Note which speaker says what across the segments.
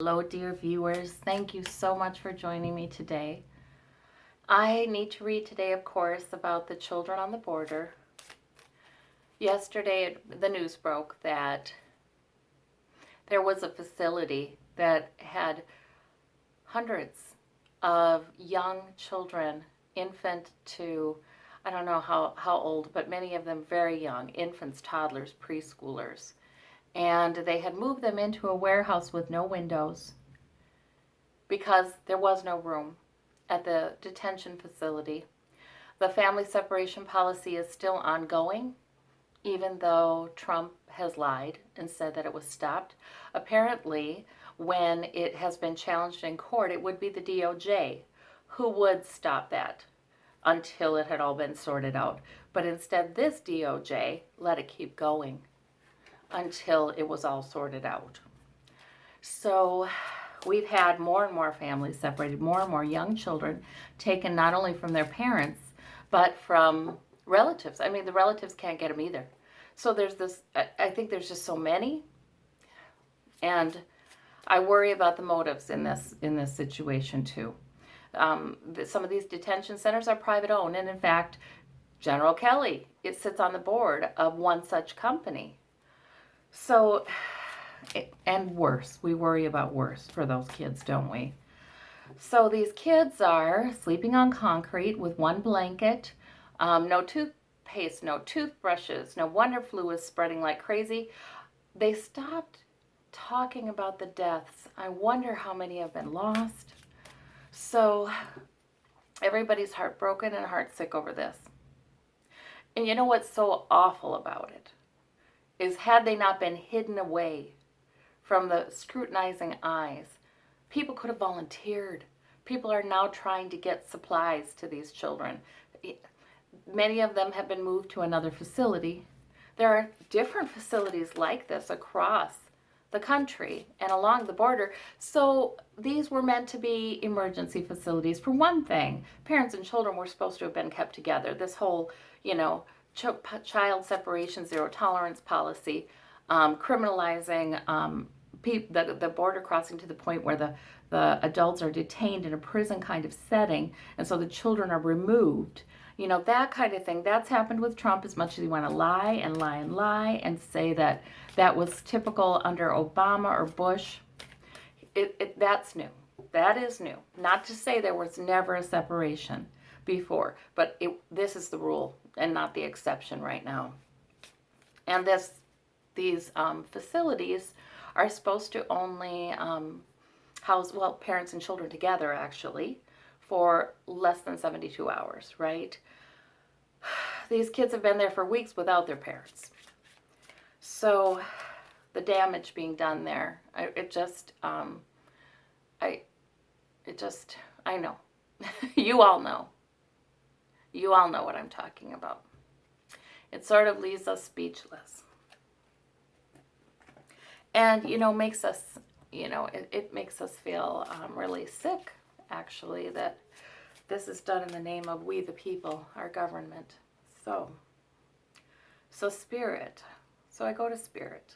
Speaker 1: Hello, dear viewers. Thank you so much for joining me today. I need to read today, of course, about the children on the border. Yesterday, the news broke that there was a facility that had hundreds of young children, infant to, I don't know how old, but many of them very young, infants, toddlers, preschoolers. And they had moved them into a warehouse with no windows because there was no room at the detention facility. The family separation policy is still ongoing, even though Trump has lied and said that it was stopped. Apparently, when it has been challenged in court, it would be the DOJ who would stop that until it had all been sorted out. But instead, this DOJ let it keep going until it was all sorted out. So we've had more and more families separated, more and more young children taken not only from their parents, but from relatives. I mean, the relatives can't get them either. So there's this, I think there's just so many. And I worry about the motives in this situation too. Some of these detention centers are private owned. And in fact, General Kelly, it sits on the board of one such company. So, and worse, we worry about worse for those kids, don't we? So these kids are sleeping on concrete with one blanket, no toothpaste, no toothbrushes, no wonder flu is spreading like crazy. They stopped talking about the deaths. I wonder how many have been lost. So everybody's heartbroken and heartsick over this. And you know what's so awful about it is had they not been hidden away from the scrutinizing eyes, people could have volunteered. People are now trying to get supplies to these children. Many of them have been moved to another facility. There are different facilities like this across the country and along the border. So these were meant to be emergency facilities. For one thing, parents and children were supposed to have been kept together. This whole, child separation, zero tolerance policy, criminalizing the border crossing to the point where the adults are detained in a prison kind of setting, and so the children are removed. That kind of thing. That's happened with Trump as much as you want to lie and lie and lie and say that that was typical under Obama or Bush. That's new. That is new. Not to say there was never a separation before, but this is the rule and not the exception right now. And these facilities are supposed to only house, parents and children together actually, for less than 72 hours, right? These kids have been there for weeks without their parents. So the damage being done there, I know. You all know. You all know what I'm talking about. It sort of leaves us speechless. And, makes us, it makes us feel really sick, actually, that this is done in the name of we the people, our government. So Spirit. So I go to Spirit.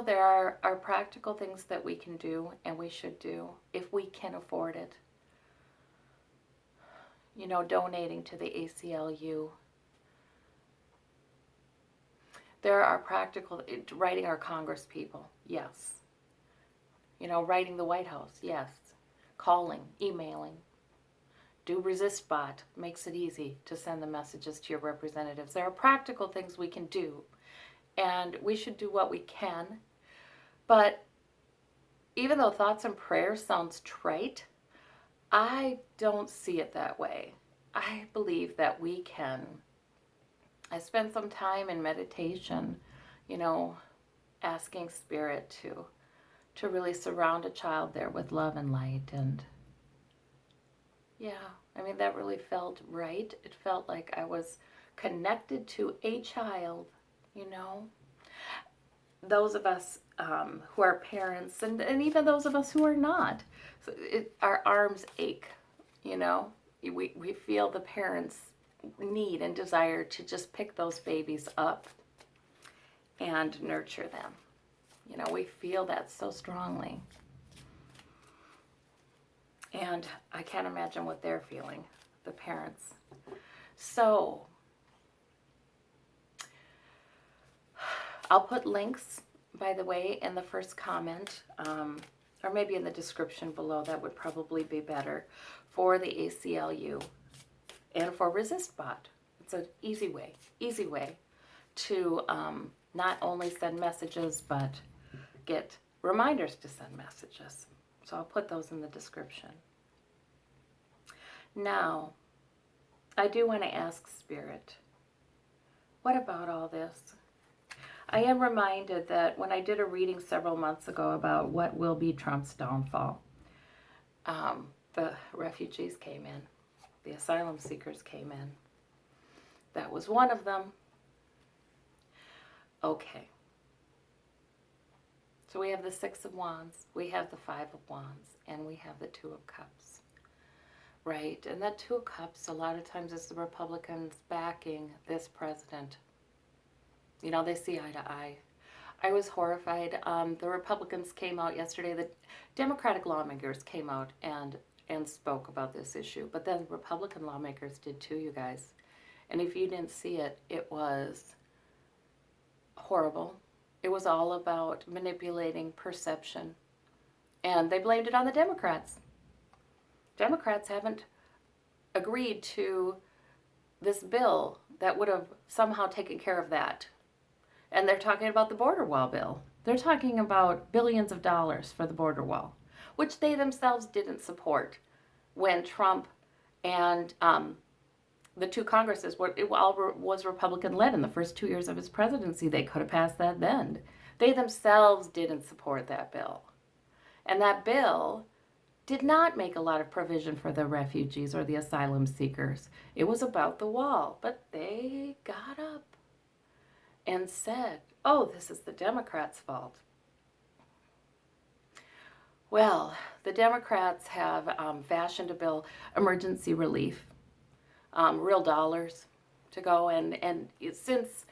Speaker 1: There are practical things that we can do and we should do if we can afford it. Donating to the ACLU. There are practical, writing our Congress people, yes. Writing the White House, yes. Calling, emailing. Do ResistBot, makes it easy to send the messages to your representatives. There are practical things we can do, and we should do what we can. But even though thoughts and prayers sounds trite, I don't see it that way. I believe that we can. I spent some time in meditation, asking Spirit to really surround a child there with love and light. And that really felt right. It felt like I was connected to a child, Those of us who are parents, and even those of us who are not, our arms ache, We feel the parents' need and desire to just pick those babies up and nurture them. You know, we feel that so strongly. And I can't imagine what they're feeling, the parents. So, I'll put links, by the way, in the first comment, or maybe in the description below. That would probably be better, for the ACLU and for ResistBot. It's an easy way to not only send messages, but get reminders to send messages. So I'll put those in the description. Now, I do want to ask Spirit, what about all this? I am reminded that when I did a reading several months ago about what will be Trump's downfall, the refugees came in, the asylum seekers came in. That was one of them. Okay. So we have the Six of Wands, we have the Five of Wands, and we have the Two of Cups. Right? And that Two of Cups, a lot of times, is the Republicans backing this president. You know, they see eye to eye. I was horrified. The Republicans came out yesterday. The Democratic lawmakers came out and spoke about this issue. But then Republican lawmakers did too, you guys. And if you didn't see it, it was horrible. It was all about manipulating perception. And they blamed it on the Democrats. Democrats haven't agreed to this bill that would have somehow taken care of that. And they're talking about the border wall bill. They're talking about billions of dollars for the border wall, which they themselves didn't support when Trump and the two Congresses, it all was Republican-led in the first 2 years of his presidency. They could have passed that then. They themselves didn't support that bill. And that bill did not make a lot of provision for the refugees or the asylum seekers. It was about the wall. But they got up and said, oh, this is the Democrats' fault. Well, the Democrats have fashioned a bill, emergency relief, real dollars to go. And since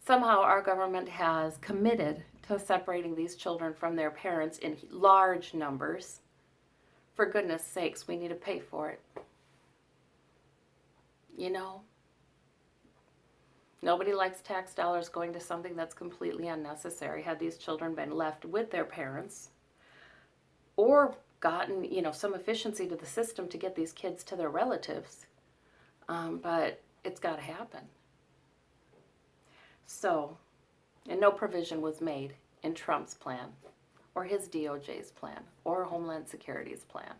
Speaker 1: somehow our government has committed to separating these children from their parents in large numbers, for goodness sakes, we need to pay for it. You know? Nobody likes tax dollars going to something that's completely unnecessary. Had these children been left with their parents or gotten, you know, some efficiency to the system to get these kids to their relatives. But it's got to happen. So, and no provision was made in Trump's plan or his DOJ's plan or Homeland Security's plan.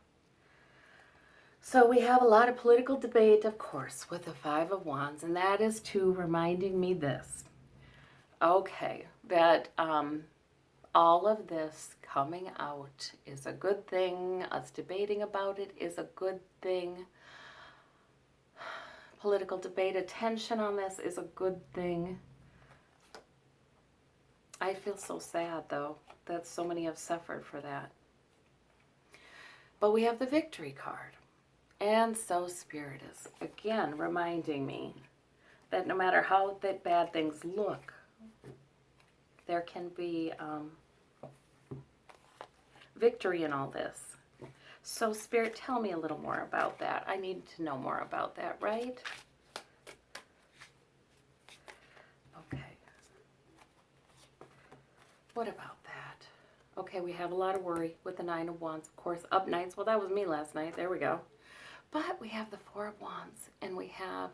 Speaker 1: So we have a lot of political debate, of course, with the Five of Wands, and that is too reminding me this. Okay, that all of this coming out is a good thing. Us debating about it is a good thing. Political debate, attention on this is a good thing. I feel so sad, though, that so many have suffered for that. But we have the Victory card. And so Spirit is, again, reminding me that no matter how bad things look, there can be victory in all this. So Spirit, tell me a little more about that. I need to know more about that, right? Okay. What about that? Okay, we have a lot of worry with the Nine of Wands. Of course, up nights. Well, that was me last night. There we go. But we have the Four of Wands, and we have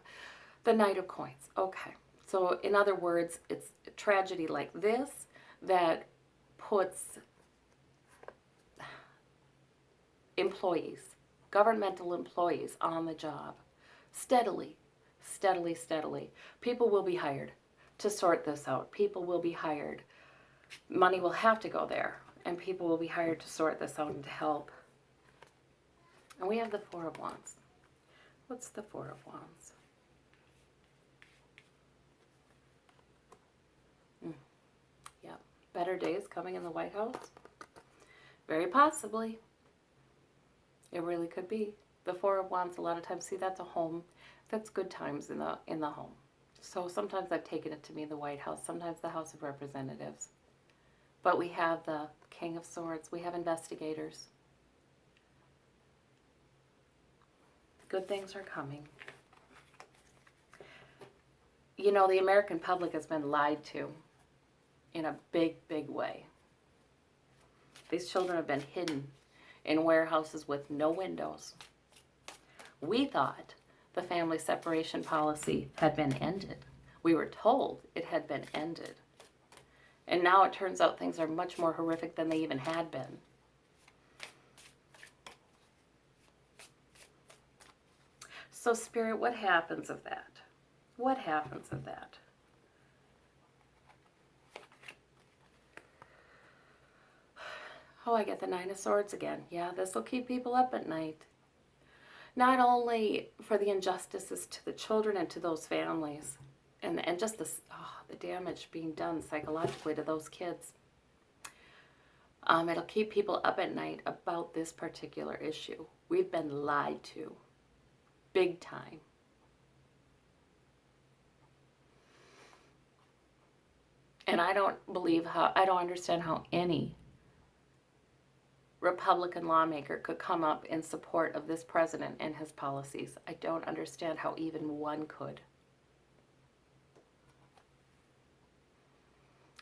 Speaker 1: the Knight of Coins. Okay, so in other words, it's a tragedy like this that puts employees, governmental employees, on the job steadily, steadily, steadily. People will be hired to sort this out. People will be hired. Money will have to go there, and people will be hired to sort this out and to help. And we have the Four of Wands. What's the Four of Wands? Yeah, better days coming in the White House? Very possibly. It really could be. The Four of Wands, a lot of times, see, that's a home. That's good times in the home. So sometimes I've taken it to mean the White House, sometimes the House of Representatives. But we have the King of Swords. We have investigators. Good things are coming. You know, the American public has been lied to in a big, big way. These children have been hidden in warehouses with no windows. We thought the family separation policy had been ended. We were told it had been ended. And now it turns out things are much more horrific than they even had been. So, Spirit, what happens of that? What happens of that? Oh, I get the Nine of Swords again. Yeah, this will keep people up at night. Not only for the injustices to the children and to those families, and just the damage being done psychologically to those kids. It'll keep people up at night about this particular issue. We've been lied to. Big time. And I don't understand how any Republican lawmaker could come up in support of this president and his policies. I don't understand how even one could.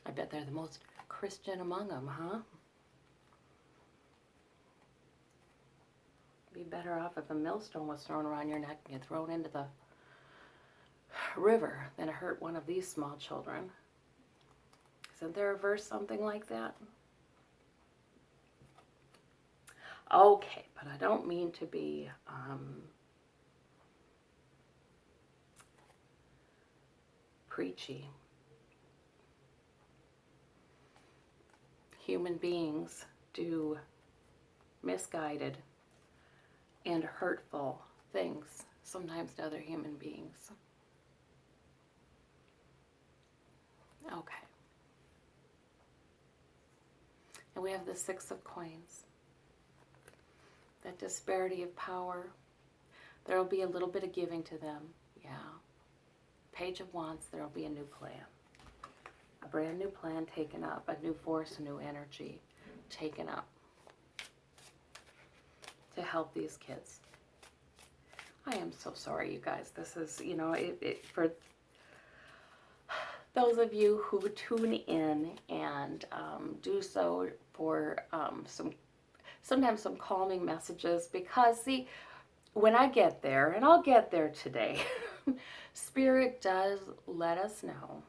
Speaker 1: I bet they're the most Christian among them, huh? Be better off if a millstone was thrown around your neck and thrown into the river than to hurt one of these small children. Isn't there a verse something like that? Okay, but I don't mean to be preachy. Human beings do misguided and hurtful things sometimes to other human beings. Okay. And we have the Six of Coins. That disparity of power. There will be a little bit of giving to them. Yeah. Page of Wands, there will be a new plan. A brand new plan taken up. A new force, a new energy taken up to help these kids. I am so sorry, you guys. This is, you know, for those of you who tune in and do so for sometimes some calming messages, because see, when I get there, and I'll get there today, Spirit does let us know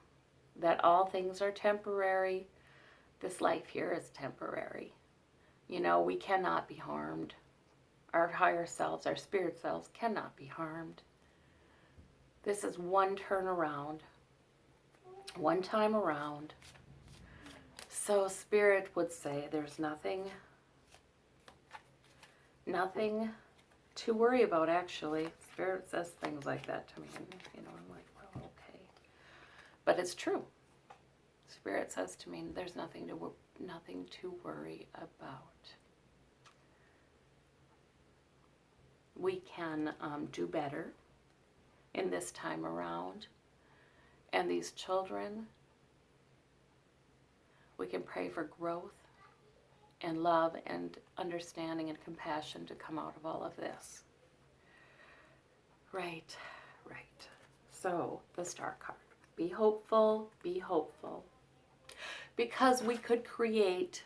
Speaker 1: that all things are temporary. This life here is temporary. You know, we cannot be harmed. Our higher selves, our spirit selves cannot be harmed. This is one turn around, one time around. So Spirit would say there's nothing to worry about, actually. Spirit says things like that to me, and, you know, I'm like, well, okay. But it's true. Spirit says to me, there's nothing to worry about. We can do better in this time around. And these children, we can pray for growth and love and understanding and compassion to come out of all of this. Right, right. So, the Star card. Be hopeful, be hopeful. Because we could create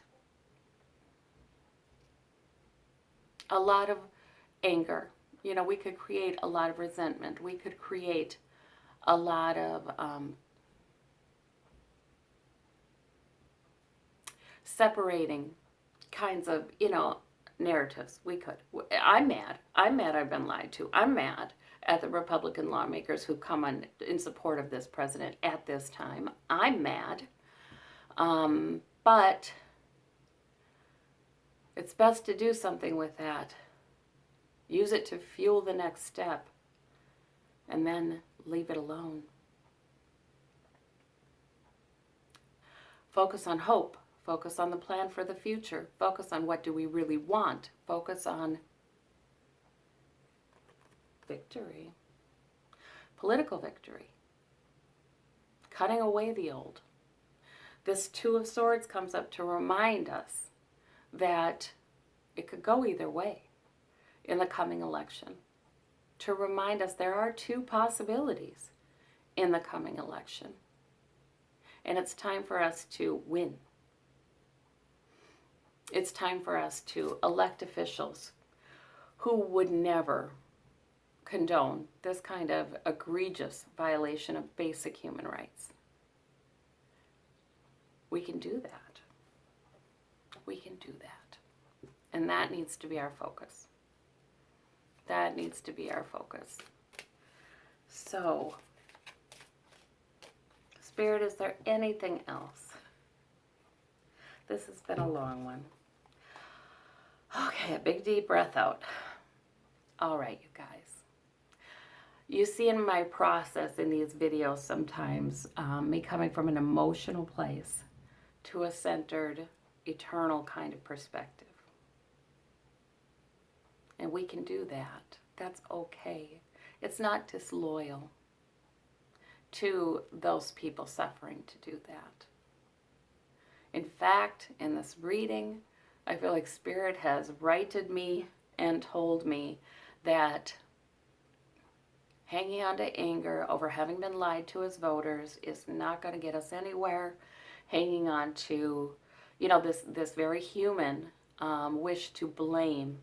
Speaker 1: a lot of anger. You know, we could create a lot of resentment. We could create a lot of separating kinds of, you know, narratives. We could. I'm mad. I've been lied to. I'm mad at the Republican lawmakers who come in support of this president at this time. I'm mad. But it's best to do something with that. Use it to fuel the next step. And then leave it alone. Focus on hope. Focus on the plan for the future. Focus on what do we really want. Focus on victory. Political victory. cutting away the old. This Two of Swords comes up to remind us that it could go either way in the coming election. To remind us there are two possibilities in the coming election. And it's time for us to win. It's time for us to elect officials who would never condone this kind of egregious violation of basic human rights. We can do that. We can do that. And that needs to be our focus. That needs to be our focus. So, Spirit, is there anything else? This has been a long one. Okay, a big deep breath out. All right, you guys. You see in my process in these videos sometimes me coming from an emotional place to a centered, eternal kind of perspective. And we can do that. That's okay. It's not disloyal to those people suffering to do that. In fact, in this reading, I feel like Spirit has righted me and told me that hanging on to anger over having been lied to as voters is not going to get us anywhere. Hanging on to, you know, this very human wish to blame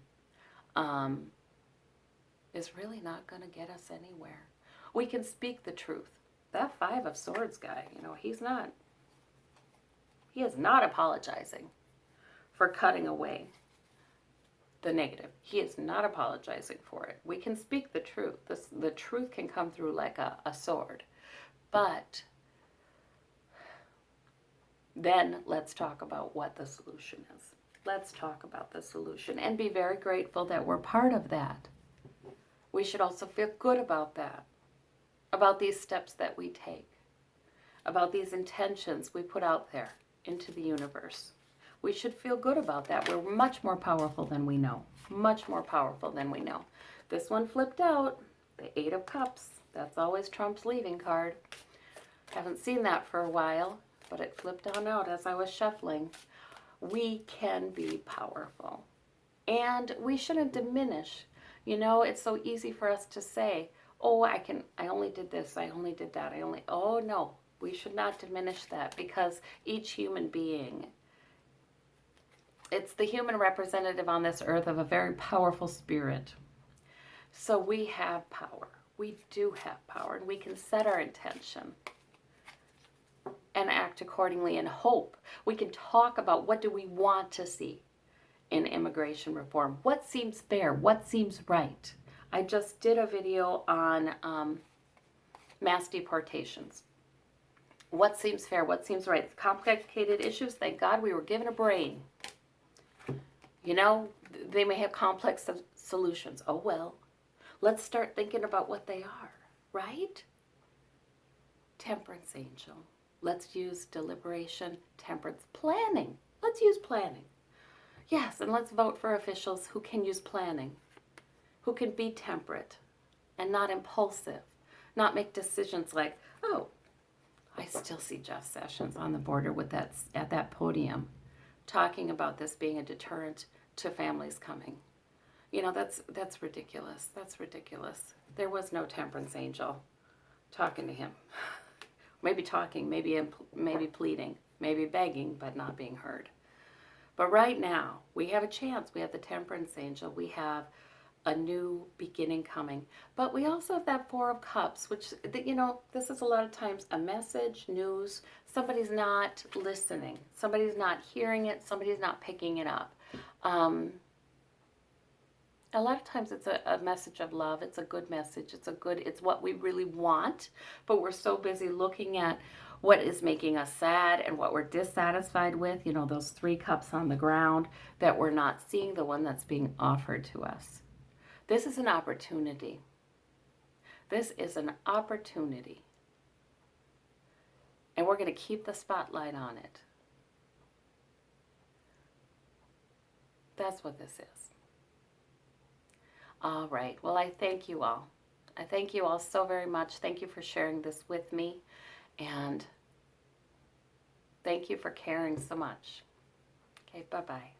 Speaker 1: is really not going to get us anywhere. We can speak the truth. That Five of Swords guy, you know, he is not apologizing for cutting away the negative. He is not apologizing for it. We can speak the truth. The truth can come through like a sword. But then let's talk about what the solution is. Let's talk about the solution and be very grateful that we're part of that. We should also feel good about that, about these steps that we take, about these intentions we put out there into the universe. We should feel good about that. We're much more powerful than we know. Much more powerful than we know. This one flipped out. The Eight of Cups. That's always Trump's leaving card. Haven't seen that for a while, but it flipped on out as I was shuffling. We can be powerful. And we shouldn't diminish. You know, it's so easy for us to say, oh, I only did this, I only did that, oh no. We should not diminish that, because each human being, it's the human representative on this earth of a very powerful spirit. So we have power. We do have power, and we can set our intention and act accordingly and hope. We can talk about what do we want to see in immigration reform. What seems fair? What seems right? I just did a video on mass deportations. What seems fair? What seems right? Complicated issues. Thank God we were given a brain. You know, they may have complex solutions. Oh well. Let's start thinking about what they are, right? Temperance angel. Let's use deliberation, temperance, planning. Let's use planning. Yes, and let's vote for officials who can use planning, who can be temperate and not impulsive, not make decisions like, oh, I still see Jeff Sessions on the border with that at that podium talking about this being a deterrent to families coming. You know, that's ridiculous. That's ridiculous. There was no temperance angel talking to him. Maybe talking, maybe pleading, maybe begging, but not being heard. But right now, we have a chance. We have the temperance angel. We have a new beginning coming. But we also have that Four of Cups, which, you know, this is a lot of times a message, news. Somebody's not listening. Somebody's not hearing it. Somebody's not picking it up. A lot of times it's a message of love. It's a good message. It's what we really want. But we're so busy looking at what is making us sad and what we're dissatisfied with, you know, those 3 cups on the ground, that we're not seeing the one that's being offered to us. This is an opportunity. This is an opportunity. And we're going to keep the spotlight on it. That's what this is. All right. Well, I thank you all. I thank you all so very much. Thank you for sharing this with me. And thank you for caring so much. Okay, bye-bye.